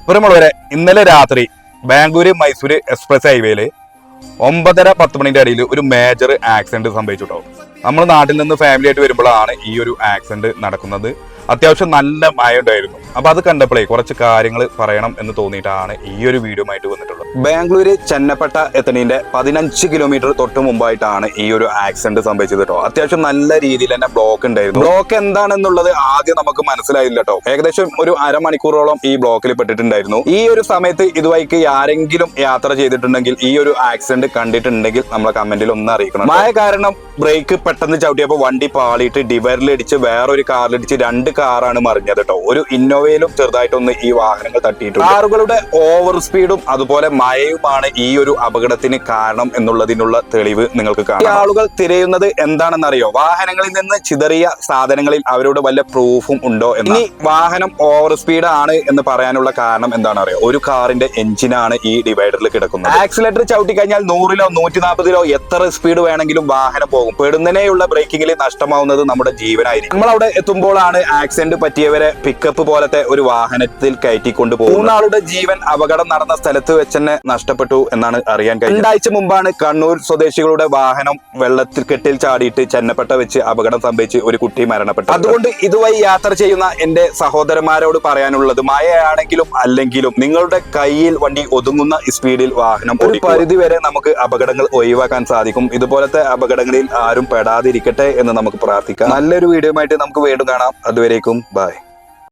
പ്രിയമുള്ളവരെ, ഇന്നലെ രാത്രി ബാംഗ്ലൂര് മൈസൂര് എക്സ്പ്രസ് ഹൈവേയില് 9:30-10 മണിന്റെ ഇടയിൽ ഒരു മേജർ ആക്സിഡന്റ് സംഭവിച്ചു കേട്ടോ. നമ്മൾ നാട്ടിൽ നിന്ന് ഫാമിലി ആയിട്ട് വരുമ്പോഴാണ് ഈ ഒരു ആക്സിഡന്റ് നടക്കുന്നത്. അത്യാവശ്യം നല്ല മഴ ഉണ്ടായിരുന്നു. അപ്പൊ അത് കണ്ടപ്പോഴേ കുറച്ച് കാര്യങ്ങൾ പറയണം എന്ന് തോന്നിയിട്ടാണ് ഈ ഒരു വീഡിയോ ആയിട്ട് വന്നിട്ടുള്ളത്. ബാംഗ്ലൂര് ചെന്നപ്പട്ട എത്തണീന്റെ 15 കിലോമീറ്റർ തൊട്ട് മുമ്പായിട്ടാണ് ഈ ഒരു ആക്സിഡന്റ് സംഭവിച്ചത് കേട്ടോ. അത്യാവശ്യം നല്ല രീതിയിൽ തന്നെ ബ്ലോക്ക് ഉണ്ടായിരുന്നു. ബ്ലോക്ക് എന്താണെന്നുള്ളത് ആദ്യം നമുക്ക് മനസ്സിലായില്ല കേട്ടോ. ഏകദേശം ഒരു അരമണിക്കൂറോളം ഈ ബ്ലോക്കിൽ പെട്ടിട്ടുണ്ടായിരുന്നു. ഈ ഒരു സമയത്ത് ഇതുവഴിക്ക് ആരെങ്കിലും യാത്ര ചെയ്തിട്ടുണ്ടെങ്കിൽ, ഈ ഒരു ആക്സിഡന്റ് കണ്ടിട്ടുണ്ടെങ്കിൽ നമ്മളെ കമന്റിൽ ഒന്ന് അറിയിക്കണം. മഴ കാരണം ബ്രേക്ക് പെട്ടെന്ന് ചവിട്ടിയപ്പോൾ വണ്ടി പാളിയിട്ട് ഡിവൈഡറിലിടിച്ച് വേറൊരു കാറിലിടിച്ച് 2 കാറാണ് മറിഞ്ഞത് കേട്ടോ. ഒരു ഇന്നോവയിലും ചെറുതായിട്ടൊന്ന് ഈ വാഹനങ്ങൾ തട്ടിയിട്ടുണ്ട്. കാറുകളുടെ ഓവർ സ്പീഡും അതുപോലെ മഴയുമാണ് ഈ ഒരു അപകടത്തിന് കാരണം എന്നുള്ളതിനുള്ള തെളിവ് നിങ്ങൾക്ക് കാണാം. ഈ ആളുകൾ തിരയുന്നത് എന്താണെന്നറിയോ? വാഹനങ്ങളിൽ നിന്ന് ചിതറിയ സാധനങ്ങളിൽ അവരോട് വല്ല പ്രൂഫും ഉണ്ടോ എന്ന്. ഈ വാഹനം ഓവർ സ്പീഡ് ആണ് എന്ന് പറയാനുള്ള കാരണം എന്താണെന്നറിയോ? ഒരു കാറിന്റെ എഞ്ചിനാണ് ഈ ഡിവൈഡറിൽ കിടക്കുന്നത്. ആക്സിലേറ്റർ ചവിട്ടി കഴിഞ്ഞാൽ 100-ലോ 140-ലോ എത്ര സ്പീഡ് വേണമെങ്കിലും വാഹനം പോകും. പെടുന്നതിനെയുള്ള ബ്രേക്കിംഗിൽ നഷ്ടമാവുന്നത് നമ്മുടെ ജീവനായിരിക്കും. നമ്മൾ അവിടെ എത്തുമ്പോഴാണ് ആക്സിഡന്റ് പറ്റിയവരെ പിക്കപ്പ് പോലത്തെ ഒരു വാഹനത്തിൽ കയറ്റിക്കൊണ്ട് പോകും. 3 ആളുടെ ജീവൻ അപകടം നടന്ന സ്ഥലത്ത് വെച്ച് തന്നെ നഷ്ടപ്പെട്ടു എന്നാണ് അറിയാൻ കഴിഞ്ഞത്. 2 ആഴ്ച മുമ്പാണ് കണ്ണൂർ സ്വദേശികളുടെ വാഹനം വെള്ളത്തിൽ കെട്ടിൽ ചാടിയിട്ട് ചെന്നപ്പട്ട വെച്ച് അപകടം സംഭവിച്ച് ഒരു കുട്ടി മരണപ്പെട്ടു. അതുകൊണ്ട് ഇതുവഴി യാത്ര ചെയ്യുന്ന എന്റെ സഹോദരന്മാരോട് പറയാനുള്ളത്, മഴയാണെങ്കിലും അല്ലെങ്കിലും നിങ്ങളുടെ കയ്യിൽ വണ്ടി ഒതുങ്ങുന്ന സ്പീഡിൽ വാഹനം ഒരു പരിധി വരെ നമുക്ക് അപകടങ്ങൾ ഒഴിവാക്കാൻ സാധിക്കും. ഇതുപോലത്തെ അപകടങ്ങളിൽ ആരും പെടാതിരിക്കട്ടെ എന്ന് നമുക്ക് പ്രാർത്ഥിക്കാം. നല്ലൊരു വീഡിയോ ആയിട്ട് നമുക്ക് വീണ്ടും കാണാം. അതുവരേക്കും ബൈ.